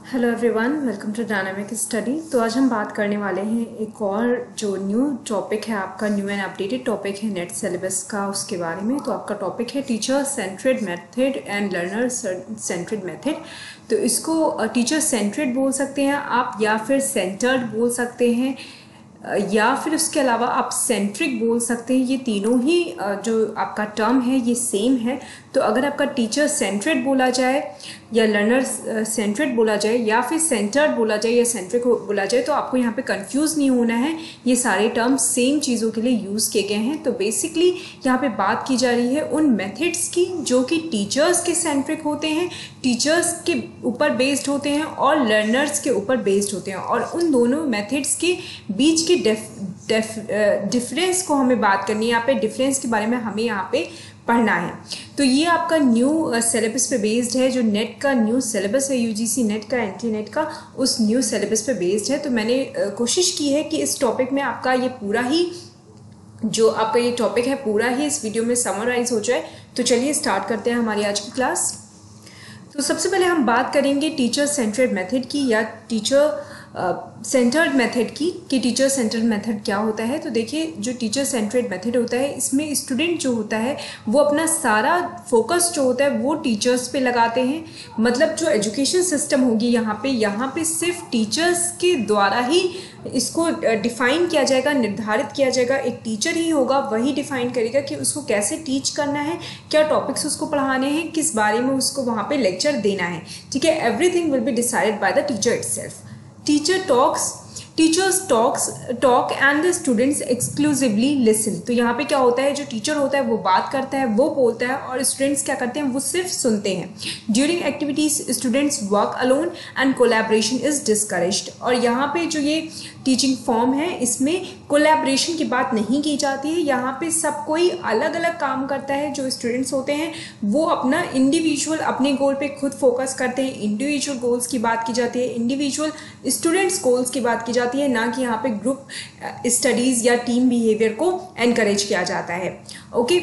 Hello everyone, welcome to dynamic study. तो आज हम बात करने वाले हैं एक और जो न्यू टॉपिक है, आपका न्यू एंड अपडेटेड टॉपिक है नेट सिलेबस का, उसके बारे में। तो आपका टॉपिक है teacher centred method and learner centred method. तो इसको टीचर सेंट्रेड बोल सकते हैं आप, या फिर सेंटर्ड बोल सकते हैं, या फिर उसके अलावा आप सेंट्रिक बोल सकते हैं। ये तीनों ही जो आपका टर्म है ये सेम है। तो अगर आपका टीचर सेंट्रेड बोला जाए या लर्नर सेंट्रेड बोला जाए या फिर सेंटर्ड बोला जाए या सेंट्रिक बोला जाए, तो आपको यहाँ पे कंफ्यूज नहीं होना है। ये सारे टर्म सेम चीज़ों के लिए यूज़ किए गए हैं। तो बेसिकली यहाँ पे बात की जा रही है उन मेथड्स की जो कि टीचर्स के सेंट्रिक होते हैं, टीचर्स के ऊपर बेस्ड होते हैं और लर्नर्स के ऊपर बेस्ड होते हैं। और उन दोनों मेथड्स के बीच की डिफरेंस को हमें बात करनी है। यहाँ पे डिफरेंस के बारे में हमें यहाँ पे पढ़ना है। तो ये आपका न्यू सिलेबस पे बेस्ड है, जो नेट का न्यू सिलेबस है, यूजीसी नेट का, एनटी नेट का, उस न्यू सिलेबस पे बेस्ड है। तो मैंने कोशिश की है कि इस टॉपिक में आपका ये पूरा ही जो आपका ये टॉपिक है पूरा ही इस वीडियो में समराइज हो जाए। तो चलिए स्टार्ट करते हैं हमारी आज की क्लास। तो सबसे पहले हम बात करेंगे टीचर सेंट्रेड मेथड की या टीचर सेंटर्ड मेथड की, कि टीचर सेंटर्ड मेथड क्या होता है। तो देखिए, जो टीचर सेंट्रेड मेथड होता है इसमें स्टूडेंट जो होता है वो अपना सारा फोकस जो होता है वो टीचर्स पे लगाते हैं। मतलब जो एजुकेशन सिस्टम होगी यहाँ पे सिर्फ टीचर्स के द्वारा ही इसको डिफाइन किया जाएगा, निर्धारित किया जाएगा। एक टीचर ही होगा, वही डिफाइन करेगा कि उसको कैसे टीच करना है, क्या टॉपिक्स उसको पढ़ाने हैं, किस बारे में उसको वहाँ पे लेक्चर देना है। ठीक है, everything will be decided by the teacher itself. Teachers talk and the students exclusively listen। तो यहाँ पे क्या होता है, जो टीचर होता है वो बात करता है, वो बोलता है, और स्टूडेंट्स क्या करते हैं, वो सिर्फ सुनते हैं। During activities students work alone and collaboration is discouraged. और यहाँ पे जो ये टीचिंग फॉर्म है इसमें कोलैबोरेशन की बात नहीं की जाती है। यहाँ पे सब कोई अलग अलग काम करता है। जो स्टूडेंट्स होते हैं वो अपना इंडिविजुअल अपने गोल पे खुद फोकस करते हैं। इंडिविजुअल गोल्स की बात की जाती है, इंडिविजुअल स्टूडेंट्स गोल्स की बात की जाती है, ना कि यहाँ पे ग्रुप स्टडीज या टीम बिहेवियर को एनकरेज किया जाता है। ओके,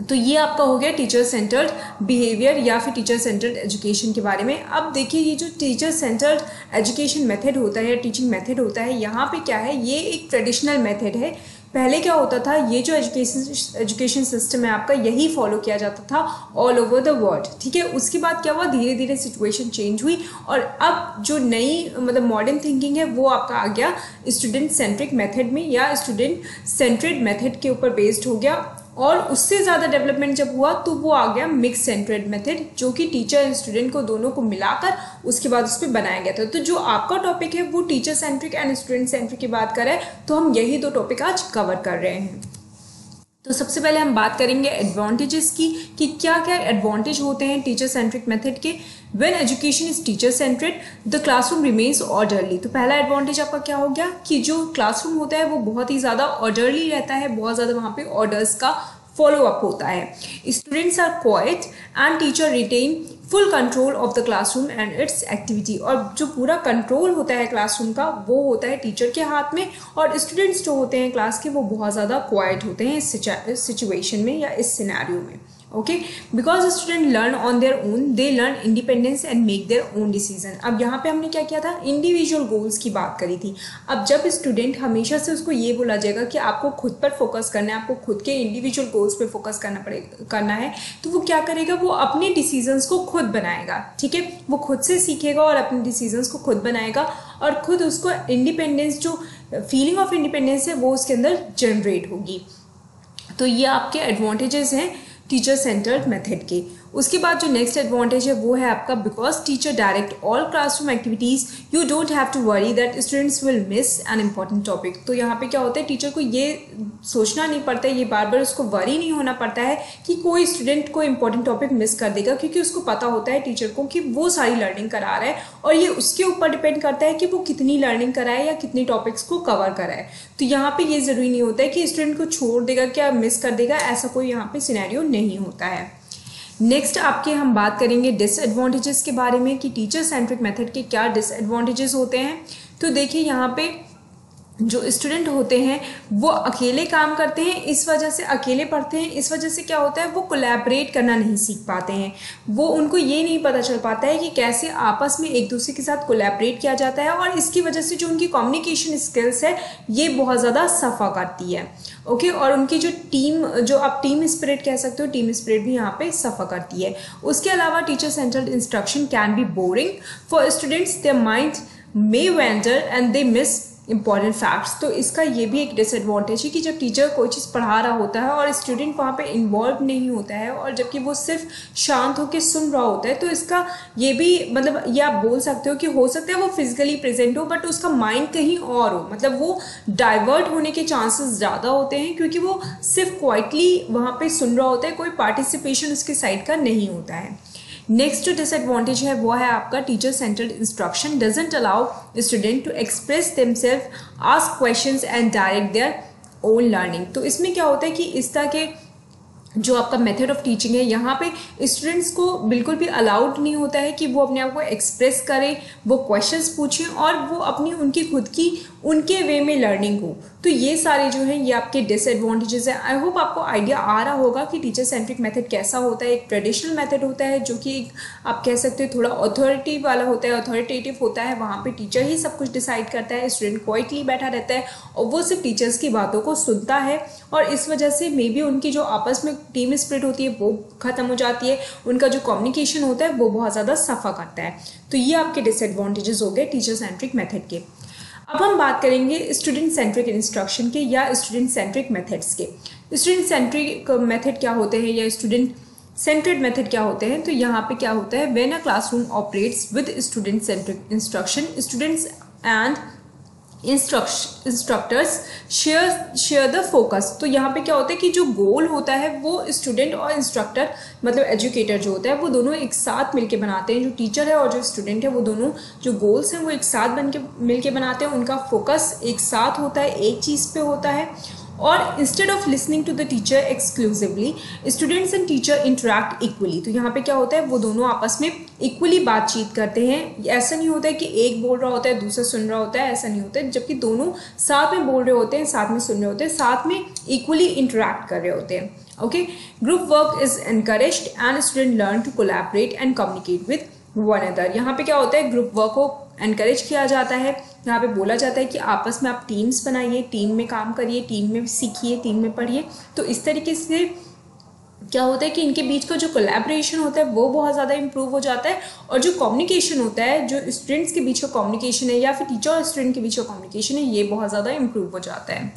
तो ये आपका हो गया टीचर सेंटर्ड बिहेवियर या फिर टीचर सेंटर्ड एजुकेशन के बारे में। अब देखिए, ये जो टीचर सेंटर्ड एजुकेशन मेथड होता है या टीचिंग मेथड होता है, यहाँ पे क्या है, ये एक ट्रेडिशनल मेथड है। पहले क्या होता था, ये जो एजुकेशन सिस्टम है आपका, यही फॉलो किया जाता था ऑल ओवर द वर्ल्ड। ठीक है, उसके बाद क्या हुआ, धीरे धीरे सिचुएशन चेंज हुई और अब जो नई मतलब मॉडर्न थिंकिंग है वो आपका आ गया स्टूडेंट सेंट्रिक मेथड में या स्टूडेंट सेंट्रेड मेथड के ऊपर बेस्ड हो गया। और उससे ज़्यादा डेवलपमेंट जब हुआ तो वो आ गया मिक्स सेंट्रेड मेथड, जो कि टीचर एंड स्टूडेंट को दोनों को मिलाकर उसके बाद उस पर बनाया गया था। तो जो आपका टॉपिक है वो teacher centric and student centric की बात कर रहे हैं। तो हम यही दो टॉपिक आज कवर कर रहे हैं। तो सबसे पहले हम बात करेंगे एडवांटेजेस की, कि क्या क्या एडवांटेज होते हैं टीचर सेंट्रिक मेथड के। When education is teacher centered, the classroom remains orderly। तो पहला एडवांटेज आपका क्या हो गया कि जो क्लासरूम होता है वो बहुत ही ज़्यादा ऑर्डरली रहता है, बहुत ज़्यादा वहाँ पे ऑर्डर्स का फॉलो अप होता है। Students are quiet and teacher retain full control of the classroom and its activity. और जो पूरा कंट्रोल होता है क्लासरूम का वो होता है टीचर के हाथ में, और स्टूडेंट्स जो होते हैं क्लास के वो बहुत ज़्यादा क्वाइट होते हैं इस सिचुएशन में या इस सिनेरियो में। Okay, because student learn on their own, they learn independence and make their own decision. अब यहाँ पे हमने क्या किया था, इंडिविजुअल गोल्स की बात करी थी। अब जब स्टूडेंट हमेशा से उसको ये बोला जाएगा कि आपको खुद पर फोकस करना है, आपको खुद के इंडिविजुअल गोल्स पे फोकस करना है, तो वो क्या करेगा, वो अपने डिसीजंस को खुद बनाएगा। ठीक है, वो खुद से सीखेगा और अपने डिसीजंस को खुद बनाएगा, और खुद उसको इंडिपेंडेंस, जो फीलिंग ऑफ इंडिपेंडेंस है वो उसके अंदर जनरेट होगी। तो ये आपके एडवांटेजेस हैं टीचर सेंटर्ड मेथड के। उसके बाद जो नेक्स्ट एडवांटेज है वो है आपका, because teacher direct all classroom activities, you don't have to worry that students will miss an important topic. तो यहाँ पे क्या होता है, टीचर को ये सोचना नहीं पड़ता है, ये बार बार उसको वरी नहीं होना पड़ता है कि कोई स्टूडेंट को इम्पॉर्टेंट टॉपिक मिस कर देगा, क्योंकि उसको पता होता है टीचर को कि वो सारी लर्निंग करा रहा है, और ये उसके ऊपर डिपेंड करता है कि वो कितनी लर्निंग कराए या कितनी टॉपिक्स को कवर कराए। तो यहाँ पे ये ज़रूरी नहीं होता है कि स्टूडेंट को छोड़ देगा, क्या मिस कर देगा, ऐसा कोई यहाँ पे सिनेरियो नहीं होता है। नेक्स्ट आपके हम बात करेंगे डिसएडवांटेजेस के बारे में, कि टीचर सेंट्रिक मेथड के क्या डिसएडवांटेजेस होते हैं। तो देखिए, यहाँ पे जो स्टूडेंट होते हैं वो अकेले काम करते हैं, इस वजह से अकेले पढ़ते हैं, इस वजह से क्या होता है वो कोलैबोरेट करना नहीं सीख पाते हैं, वो उनको ये नहीं पता चल पाता है कि कैसे आपस में एक दूसरे के साथ कोलैबोरेट किया जाता है, और इसकी वजह से जो उनकी कम्युनिकेशन स्किल्स है ये बहुत ज़्यादा सफ़ा करती है। ओके, और उनकी जो टीम, जो आप टीम स्पिरिट कह सकते हो, टीम स्पिरिट भी यहाँ पे सफ़ा करती है। उसके अलावा teacher centred instruction can be boring for students, their mind may vendor and they miss important facts. तो इसका ये भी एक डिसएडवांटेज है कि जब टीचर कोई चीज़ पढ़ा रहा होता है और स्टूडेंट वहाँ पे इन्वॉल्व नहीं होता है, और जबकि वो सिर्फ शांत होकर सुन रहा होता है, तो इसका ये भी मतलब ये आप बोल सकते हो कि हो सकता है वो फिजिकली प्रेजेंट हो बट उसका माइंड कहीं और हो, मतलब वो डाइवर्ट होने के चांसेस ज़्यादा होते हैं क्योंकि वो सिर्फ क्वाइटली वहाँ पे सुन रहा होता है, कोई पार्टिसिपेशन उसके साइड का नहीं होता है। नेक्स्ट जो डिसएडवांटेज है वो है आपका teacher centred instruction doesn't allow student to express themselves, ask questions and direct their own learning. तो इसमें क्या होता है कि इस तरह के जो आपका मेथड ऑफ टीचिंग है यहाँ पे स्टूडेंट्स को बिल्कुल भी अलाउड नहीं होता है कि वो अपने आप को एक्सप्रेस करें, वो क्वेश्चंस पूछें और वो अपनी उनकी खुद की उनके वे में लर्निंग हो। तो ये सारे जो हैं ये आपके डिसएडवांटेजेस हैं। आई होप आपको आइडिया आ रहा होगा कि टीचर सेंट्रिक मेथड कैसा होता है। एक ट्रेडिशनल मेथड होता है जो कि आप कह सकते हो थोड़ा अथॉरिटी वाला होता है, अथॉरिटेटिव होता है, वहाँ पे टीचर ही सब कुछ डिसाइड करता है, स्टूडेंट क्वाइटली बैठा रहता है और वो सिर्फ टीचर्स की बातों को सुनता है, और इस वजह से मे बी उनकी जो आपस में टीम स्पिरिट होती है वो खत्म हो जाती है, उनका जो कम्युनिकेशन होता है वो बहुत ज़्यादा सफ़ा करता है। तो ये आपके डिसएडवांटेजेस हो गए टीचर सेंट्रिक मेथड के। अब हम बात करेंगे स्टूडेंट सेंट्रिक इंस्ट्रक्शन के या स्टूडेंट सेंट्रिक मेथड्स के। स्टूडेंट सेंट्रिक मेथड क्या होते हैं या स्टूडेंट सेंट्रेड मेथड क्या होते हैं? तो यहाँ पे क्या होता है, when a classroom operates with student centric instruction, students and instructors share the focus. तो यहाँ पे क्या होता है कि जो गोल होता है वो स्टूडेंट और इंस्ट्रक्टर मतलब एजुकेटर जो होता है वो दोनों एक साथ मिलके बनाते हैं। जो टीचर है और जो स्टूडेंट है वो दोनों जो गोल्स हैं वो एक साथ मिलके बनाते हैं, उनका फोकस एक साथ होता है, एक चीज़ पे होता है। और instead of listening to the teacher exclusively, students and teacher interact equally. तो यहाँ पे क्या होता है, वो दोनों आपस में इक्वली बातचीत करते हैं। ऐसा नहीं होता है कि एक बोल रहा होता है दूसरा सुन रहा होता है, ऐसा नहीं होता है, जबकि दोनों साथ में बोल रहे होते हैं, साथ में सुन रहे होते हैं, साथ में इक्वली इंटरेक्ट कर रहे होते हैं। Okay, group work is encouraged and student learn to collaborate and communicate with one other. यहाँ पे क्या होता है, ग्रुप वर्क को एनकरेज किया जाता है। यहाँ पे बोला जाता है कि आपस में आप टीम्स बनाइए, टीम में काम करिए, टीम में सीखिए, टीम में पढ़िए। तो इस तरीके से क्या होता है कि इनके बीच का जो कोलैबोरेशन होता है वो बहुत ज़्यादा इंप्रूव हो जाता है, और जो कम्युनिकेशन होता है, जो स्टूडेंट्स के बीच का कम्युनिकेशन है या फिर टीचर और स्टूडेंट के बीच का कम्युनिकेशन है, ये बहुत ज़्यादा इंप्रूव हो जाता है।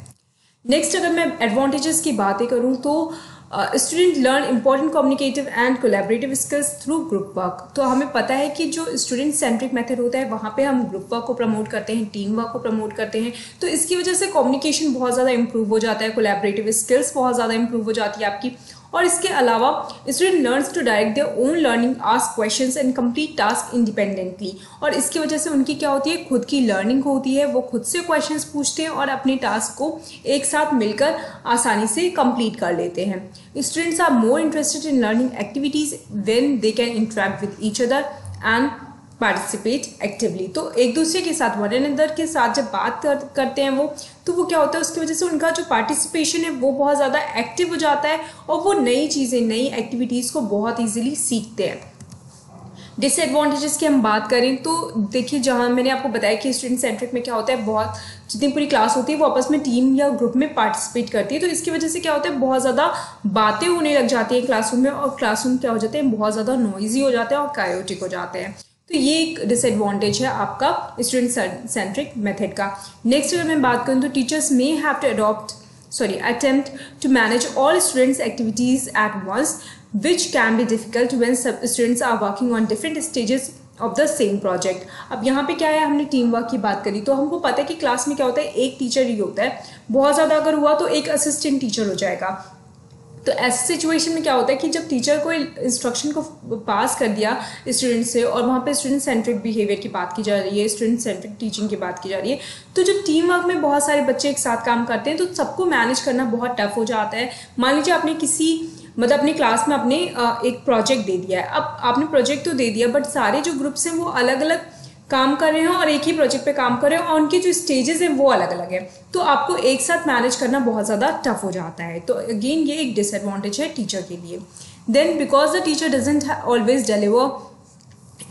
नेक्स्ट अगर मैं एडवांटेजेस की बातें करूँ तो student learn important communicative and collaborative skills through group work. तो हमें पता है कि जो स्टूडेंट सेंट्रिक मेथड होता है वहाँ पे हम ग्रुप वर्क को प्रमोट करते हैं, टीम वर्क को प्रमोट करते हैं। तो इसकी वजह से कम्युनिकेशन बहुत ज़्यादा इंप्रूव हो जाता है, कोलैबोरेटिव स्किल्स बहुत ज़्यादा इंप्रूव हो जाती है आपकी। और इसके अलावा student learns to direct their own learning, ask questions and complete task independently. और इसकी वजह से उनकी क्या होती है, खुद की लर्निंग होती है, वो खुद से क्वेश्चंस पूछते हैं और अपने टास्क को एक साथ मिलकर आसानी से कंप्लीट कर लेते हैं। Students are more interested in learning activities when they can interact with each other and participate actively. तो एक दूसरे के साथ, वन अनदर के साथ जब बात करते हैं वो क्या होता है, उसकी वजह से उनका जो पार्टिसिपेशन है वो बहुत ज़्यादा एक्टिव हो जाता है और वो नई चीज़ें, नई एक्टिविटीज़ को बहुत ईजिली सीखते हैं। डिसएडवांटेजेस की हम बात करें तो देखिए, जहाँ मैंने आपको बताया कि स्टूडेंट सेंट्रिक में क्या होता है, बहुत जितनी पूरी क्लास होती है वो आपस में टीम या ग्रुप में पार्टिसिपेट करती है। तो इसकी वजह से क्या होता है, बहुत ज़्यादा बातें होने लग जाती हैं क्लासरूम में, और क्लासरूम क्या हो जाते हैं, बहुत ज़्यादा नॉइजी हो जाते हैं और कायोटिक हो जाते हैं। तो ये एक डिसएडवांटेज है आपका स्टूडेंट सेंट्रिक मेथड का। नेक्स्ट अगर मैं बात करूँ तो teachers may have to attempt to manage all students' activities at once, which can be difficult when some students are working on different stages of the same project। अब यहाँ पे क्या है, हमने टीम वर्क की बात करी तो हमको पता है कि क्लास में क्या होता है, एक टीचर ही होता है, बहुत ज़्यादा अगर हुआ तो एक असिस्टेंट टीचर हो जाएगा। तो ऐसी सिचुएशन में क्या होता है कि जब टीचर को इंस्ट्रक्शन को पास कर दिया स्टूडेंट से, और वहाँ पे स्टूडेंट सेंट्रिक बिहेवियर की बात की जा रही है, स्टूडेंट सेंट्रिक टीचिंग की बात की जा रही है, तो जब टीम वर्क में बहुत सारे बच्चे एक साथ काम करते हैं तो सबको मैनेज करना बहुत टफ हो जाता है। मान लीजिए आपने अपनी क्लास में आपने एक प्रोजेक्ट दे दिया है। अब आपने प्रोजेक्ट तो दे दिया बट सारे जो ग्रुप्स हैं वो अलग अलग काम कर रहे हैं और एक ही प्रोजेक्ट पे काम कर रहे हैं और उनके जो स्टेजेस हैं वो अलग अलग है, तो आपको एक साथ मैनेज करना बहुत ज़्यादा टफ हो जाता है। तो अगेन ये एक डिसएडवांटेज है टीचर के लिए। Then because the teacher doesn't always deliver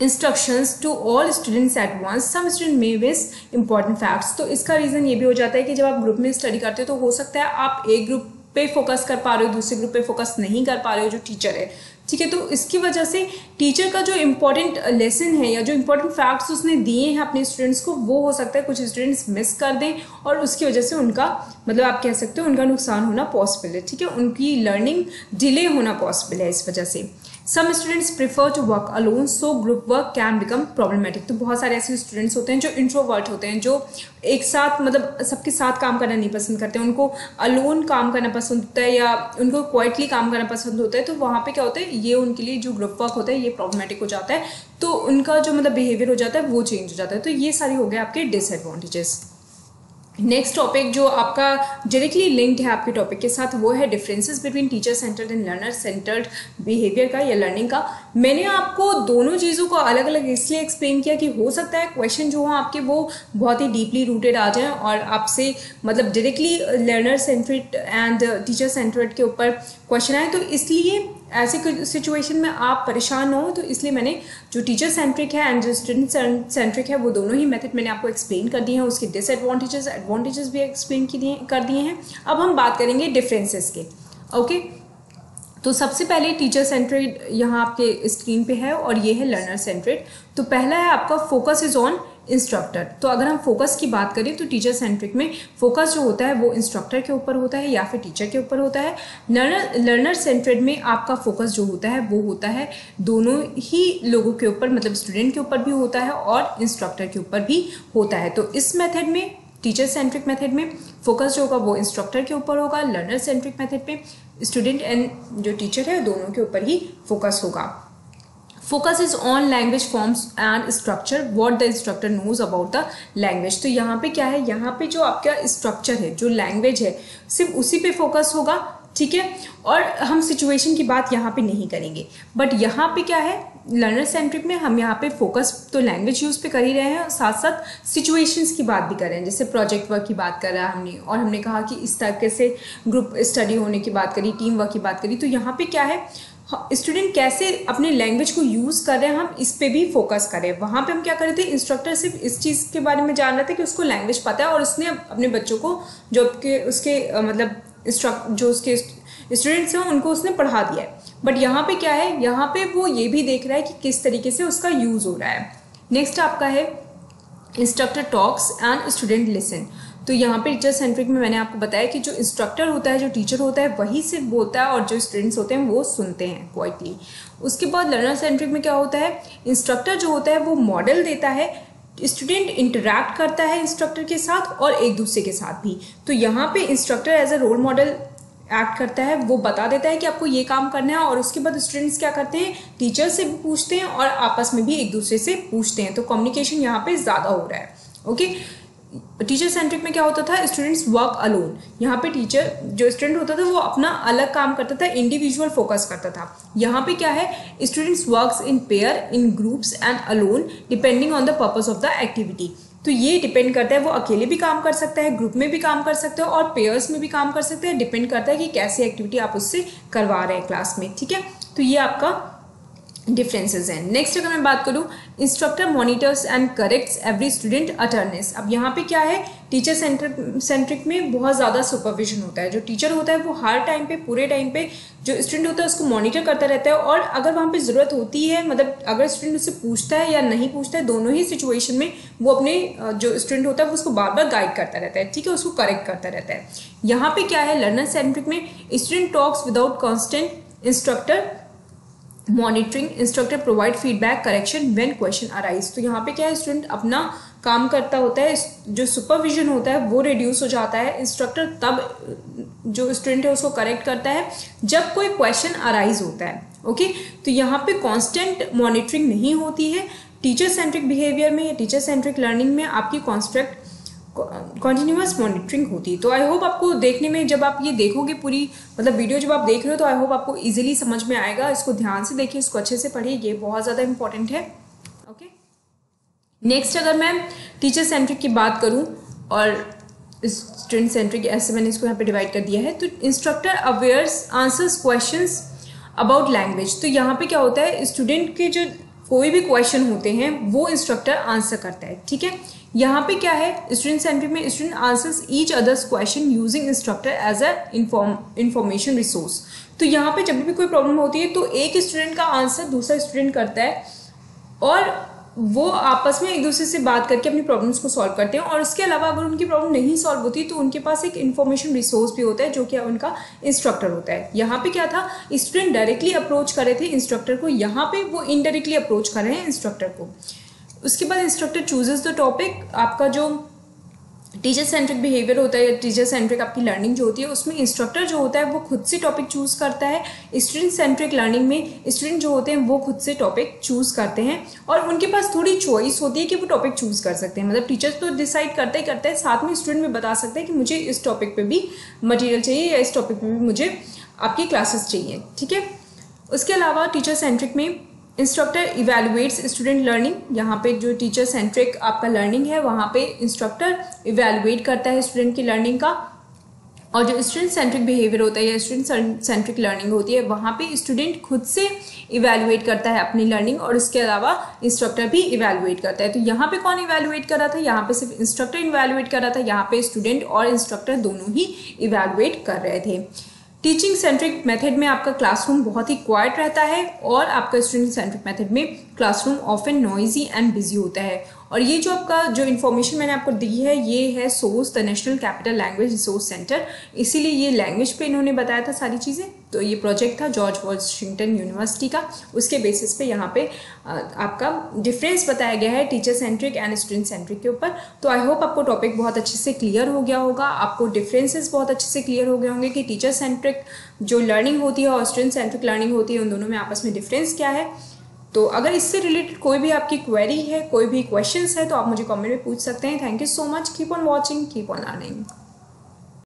instructions to all students at once, some student may miss important facts. तो इसका रीज़न ये भी हो जाता है कि जब आप ग्रुप में स्टडी करते हो तो हो सकता है आप एक ग्रुप पे फोकस कर पा रहे हो, दूसरे ग्रुप पे फोकस नहीं कर पा रहे हो जो टीचर है, ठीक है। तो इसकी वजह से टीचर का जो इम्पोर्टेंट लेसन है या जो इम्पोर्टेंट फैक्ट्स उसने दिए हैं अपने स्टूडेंट्स को, वो हो सकता है कुछ स्टूडेंट्स मिस कर दें और उसकी वजह से उनका मतलब आप कह सकते हो उनका नुकसान होना पॉसिबल है, ठीक है, उनकी लर्निंग डिले होना पॉसिबल है इस वजह से। Some students prefer to work alone so group work can become problematic. तो बहुत सारे ऐसे स्टूडेंट्स होते हैं जो इंट्रोवर्ट होते हैं, जो एक साथ मतलब सबके साथ काम करना नहीं पसंद करते, उनको अलोन काम करना पसंद होता है या उनको क्वाइटली काम करना पसंद होता है। तो वहाँ पे क्या होता है, ये उनके लिए जो ग्रुप वर्क होता है ये प्रॉब्लमेटिक हो जाता है, तो उनका जो मतलब बिहेवियर हो जाता है वो चेंज हो जाता है। तो ये सारी हो गए आपके डिसएडवांटेजेस। नेक्स्ट टॉपिक जो आपका डायरेक्टली लिंक्ड है आपके टॉपिक के साथ वो है differences between teacher centred and learner centred behaviour का या लर्निंग का। मैंने आपको दोनों चीज़ों को अलग अलग इसलिए एक्सप्लेन किया कि हो सकता है क्वेश्चन जो हो आपके वो बहुत ही डीपली रूटेड आ जाएं और आपसे मतलब डायरेक्टली लर्नर सेंट्रेड एंड टीचर सेंट्रेड के ऊपर क्वेश्चन आए, तो इसलिए ऐसे सिचुएशन में आप परेशान ना हो, तो इसलिए मैंने जो टीचर सेंट्रिक है एंड जो स्टूडेंट सेंट्रिक है वो दोनों ही मेथड मैंने आपको एक्सप्लेन कर दिए हैं, उसके डिसएडवांटेजेस एडवांटेजेस भी एक्सप्लेन कर दिए हैं। अब हम बात करेंगे डिफरेंसेस के। ओके, तो सबसे पहले टीचर सेंट्रेड यहाँ आपके स्क्रीन पे है और ये है लर्नर सेंट्रेड। तो पहला है आपका फोकस इज ऑन इंस्ट्रक्टर। तो अगर हम फोकस की बात करें तो टीचर सेंट्रिक में फोकस जो होता है वो इंस्ट्रक्टर के ऊपर होता है या फिर टीचर के ऊपर होता है। लर्नर सेंट्रेड में आपका फोकस जो होता है वो होता है दोनों ही लोगों के ऊपर, मतलब स्टूडेंट के ऊपर भी होता है और इंस्ट्रक्टर के ऊपर भी होता है। तो इस मेथड में टीचर सेंट्रिक मेथड में फोकस जो होगा वो इंस्ट्रक्टर के ऊपर होगा, लर्नर सेंट्रिक मेथड में स्टूडेंट एंड जो टीचर है दोनों के ऊपर ही फोकस होगा। Focus is on language forms and structure what the instructor knows about the language. तो यहाँ पे क्या है, यहाँ पे जो आपका स्ट्रक्चर है जो लैंग्वेज है सिर्फ उसी पे फोकस होगा, ठीक है, और हम सिचुएशन की बात यहाँ पे नहीं करेंगे। बट यहाँ पे क्या है, लर्नर सेंट्रिक में हम यहाँ पे फोकस तो लैंग्वेज यूज पे कर ही रहे हैं और साथ साथ सिचुएशंस की बात भी कर रहे हैं, जैसे प्रोजेक्ट वर्क की बात कर रहा है हमने और हमने कहा कि इस तरीके से ग्रुप स्टडी होने की बात करी, टीम वर्क की बात करी। तो यहाँ पे क्या है, स्टूडेंट कैसे अपने लैंग्वेज को यूज़ कर रहे हैं हम इस पे भी फोकस करें। वहाँ पे हम क्या कर रहे थे, इंस्ट्रक्टर सिर्फ इस चीज़ के बारे में जान रहे थे कि उसको लैंग्वेज पता है और उसने अपने बच्चों को जो उसके मतलब जो उसके स्टूडेंट्स हैं उनको उसने पढ़ा दिया है। बट यहाँ पे क्या है, यहाँ पे वो ये भी देख रहा है कि किस तरीके से उसका यूज़ हो रहा है। नेक्स्ट आपका है instructor talks and student listen. तो यहाँ पे टीचर सेंट्रिक में मैंने आपको बताया कि जो इंस्ट्रक्टर होता है, जो टीचर होता है वही सिर्फ बोलता है और जो स्टूडेंट्स होते हैं वो सुनते हैं क्वाइटली। उसके बाद लर्नर सेंट्रिक में क्या होता है, इंस्ट्रक्टर जो होता है वो मॉडल देता है, स्टूडेंट इंटरैक्ट करता है इंस्ट्रक्टर के साथ और एक दूसरे के साथ भी। तो यहाँ पे instructor as a role model act करता है, वो बता देता है कि आपको ये काम करना है और उसके बाद स्टूडेंट्स क्या करते हैं, टीचर से भी पूछते हैं और आपस में भी एक दूसरे से पूछते हैं। तो कम्युनिकेशन यहाँ पे ज़्यादा हो रहा है। ओके, टीचर सेंट्रिक में क्या होता था, स्टूडेंट्स वर्क अलोन। यहाँ पे टीचर जो स्टूडेंट होता था वो अपना अलग काम करता था, इंडिविजुअल फोकस करता था। यहाँ पे क्या है, students works in pair, in groups and alone depending on the purpose of the activity. तो ये डिपेंड करता है, वो अकेले भी काम कर सकता है, ग्रुप में भी काम कर सकते हो और पेयर्स में भी काम कर सकते हैं। डिपेंड करता है कि कैसी एक्टिविटी आप उससे करवा रहे हैं क्लास में, ठीक है। तो ये आपका डिफरेंसेस हैं। नेक्स्ट अगर मैं बात करूँ, instructor monitors and corrects every student attendance. अब यहाँ पे क्या है, टीचर सेंट्रिक में बहुत ज़्यादा सुपरविजन होता है। जो टीचर होता है वो हर टाइम पे, पूरे टाइम पे जो स्टूडेंट होता है उसको मॉनिटर करता रहता है और अगर वहाँ पे ज़रूरत होती है, मतलब अगर स्टूडेंट उससे पूछता है या नहीं पूछता है, दोनों ही सिचुएशन में वो अपने जो स्टूडेंट होता है वो उसको बार बार गाइड करता रहता है, ठीक है, उसको करेक्ट करता रहता है। यहाँ पे क्या है, लर्नर सेंट्रिक में student talks without constant instructor monitoring, instructor provide feedback correction when question arise. तो यहाँ पे क्या है, स्टूडेंट अपना काम करता होता है, जो सुपरविजन होता है वो रिड्यूस हो जाता है। इंस्ट्रक्टर तब जो स्टूडेंट है उसको करेक्ट करता है जब कोई क्वेश्चन अराइज होता है। ओके, तो यहाँ पे कांस्टेंट मॉनिटरिंग नहीं होती है। टीचर सेंट्रिक बिहेवियर में या टीचर सेंट्रिक लर्निंग में आपकी कॉन्टिन्यूअस मॉनिटरिंग होती है। तो आई होप आपको देखने में, जब आप ये देखोगे पूरी मतलब वीडियो जब आप देख रहे हो तो आई होप आपको इजीली समझ में आएगा। इसको ध्यान से देखिए, इसको अच्छे से पढ़िए, ये बहुत ज़्यादा इंपॉर्टेंट है। ओके, नेक्स्ट अगर मैं टीचर सेंट्रिक की बात करूं और स्टूडेंट सेंट्रिक, ऐसे मैंने इसको यहाँ पे डिवाइड कर दिया है, तो instructor awares answers questions about language. तो यहाँ पे क्या होता है, स्टूडेंट के जो कोई भी क्वेश्चन होते हैं वो इंस्ट्रक्टर आंसर करता है, ठीक है। यहाँ पे क्या है, स्टूडेंट सेंट्रिक में student answers each others question using instructor as a information resource. तो यहाँ पे जब भी कोई प्रॉब्लम होती है तो एक स्टूडेंट का आंसर दूसरा स्टूडेंट करता है और वो आपस में एक दूसरे से बात करके अपनी प्रॉब्लम्स को सॉल्व करते हैं। और उसके अलावा अगर उनकी प्रॉब्लम नहीं सॉल्व होती तो उनके पास एक इन्फॉर्मेशन रिसोर्स भी होता है जो कि उनका इंस्ट्रक्टर होता है। यहाँ पे क्या था, स्टूडेंट डायरेक्टली अप्रोच कर रहे थे इंस्ट्रक्टर को, यहाँ पे वो इनडायरेक्टली अप्रोच कर रहे हैं इंस्ट्रक्टर को। उसके बाद इंस्ट्रक्टर चूजेस द टॉपिक। आपका जो टीचर सेंट्रिक बिहेवियर होता है, टीचर सेंट्रिक आपकी लर्निंग जो होती है उसमें इंस्ट्रक्टर जो होता है वो खुद से टॉपिक चूज करता है। स्टूडेंट सेंट्रिक लर्निंग में स्टूडेंट जो होते हैं वो खुद से टॉपिक चूज करते हैं और उनके पास थोड़ी चॉइस होती है कि वो टॉपिक चूज कर सकते हैं। मतलब टीचर तो डिसाइड करते ही करते हैं, साथ में स्टूडेंट भी बता सकते हैं कि मुझे इस टॉपिक पे भी मटेरियल चाहिए या इस टॉपिक पे भी मुझे आपकी क्लासेस चाहिए, ठीक है। उसके अलावा टीचर सेंट्रिक में इंस्ट्रक्टर इवेलुएट्स स्टूडेंट लर्निंग। यहाँ पे जो टीचर सेंट्रिक आपका लर्निंग है वहाँ पे इंस्ट्रक्टर इवेलुएट करता है स्टूडेंट की लर्निंग का। और जो स्टूडेंट सेंट्रिक बिहेवियर होता है या स्टूडेंट सेंट्रिक लर्निंग होती है वहाँ पे स्टूडेंट खुद से इवेलुएट करता है अपनी लर्निंग और उसके अलावा इंस्ट्रक्टर भी इवेलुएट करता है। तो यहाँ पे कौन इवेलुएट कर रहा था, यहाँ पे सिर्फ इंस्ट्रक्टर इवेलुएट कर रहा था, यहाँ पे स्टूडेंट और इंस्ट्रक्टर दोनों ही इवेलुएट कर रहे थे। टीचिंग सेंट्रिक मेथड में आपका क्लासरूम बहुत ही क्वाइट रहता है और आपका स्टूडेंट सेंट्रिक मेथड में classroom often noisy and busy होता है। और ये जो आपका जो इन्फॉर्मेशन मैंने आपको दी है ये है source the national capital language resource centre, इसीलिए ये लैंग्वेज पे इन्होंने बताया था सारी चीज़ें। तो ये प्रोजेक्ट था जॉर्ज वॉशिंगटन यूनिवर्सिटी का, उसके बेसिस पे यहाँ पे आपका डिफरेंस बताया गया है teacher centric and student centric के ऊपर। तो आई होप आपको टॉपिक बहुत अच्छे से क्लियर हो गया होगा, आपको डिफरेंसेस बहुत अच्छे से क्लियर हो गए होंगे कि टीचर सेंट्रिक जो लर्निंग होती है और स्टूडेंट सेंट्रिक लर्निंग होती है उन दोनों में आपस में डिफरेंस क्या है। तो अगर इससे रिलेटेड कोई भी आपकी क्वेरी है, कोई भी क्वेश्चंस है तो आप मुझे कमेंट में पूछ सकते हैं। Thank you so much, keep on watching, keep on learning.